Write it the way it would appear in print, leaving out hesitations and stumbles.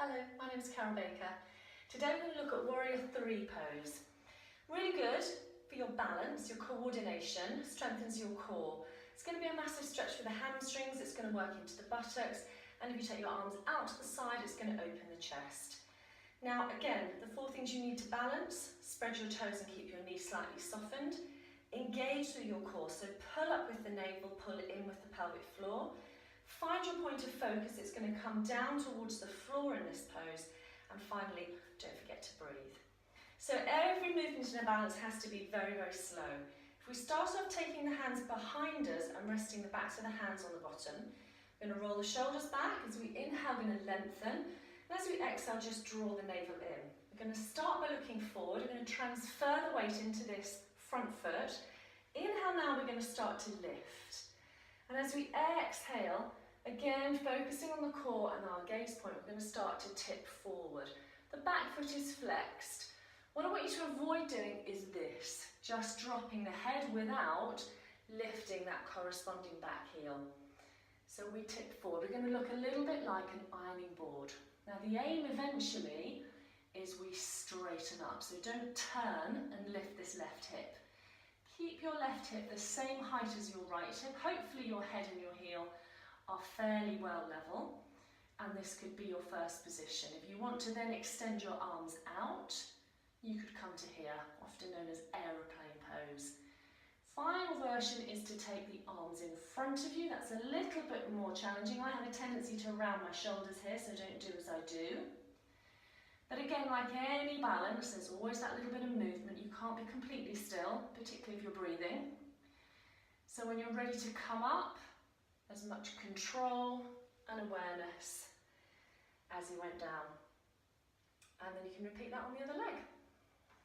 Hello, my name is Karen Baker. Today we're going to look at Warrior 3 pose. Really good for your balance, your coordination, strengthens your core. It's going to be a massive stretch for the hamstrings, it's going to work into the buttocks, and if you take your arms out to the side, it's going to open the chest. Now again, the 4 things you need to balance: spread your toes and keep your knees slightly softened, engage through your core, so pull up with the navel, pull in with the pelvic floor. Find your point of focus, it's going to come down towards the floor in this pose, and finally, don't forget to breathe. So every movement in a balance has to be very, very slow. If we start off taking the hands behind us and resting the backs of the hands on the bottom, we're going to roll the shoulders back. As we inhale, we're going to lengthen, and as we exhale, just draw the navel in. We're going to start by looking forward, we're going to transfer the weight into this front foot. Inhale now, we're going to start to lift. And as we exhale, again, focusing on the core and our gaze point, we're going to start to tip forward. The back foot is flexed. What I want you to avoid doing is this, just dropping the head without lifting that corresponding back heel. So we tip forward. We're going to look a little bit like an ironing board. Now the aim eventually is we straighten up, so don't turn and lift this left hip. Keep your left hip the same height as your right hip. Hopefully your head and your heel are fairly well level, and this could be your first position. If you want to then extend your arms out, you could come to here, often known as aeroplane pose. Final version is to take the arms in front of you. That's a little bit more challenging. I have a tendency to round my shoulders here, so don't do as I do. But again, like any balance, there's always that little bit of movement. You can't be completely still, particularly if you're breathing. So when you're ready to come up, as much control and awareness as you went down. And then you can repeat that on the other leg.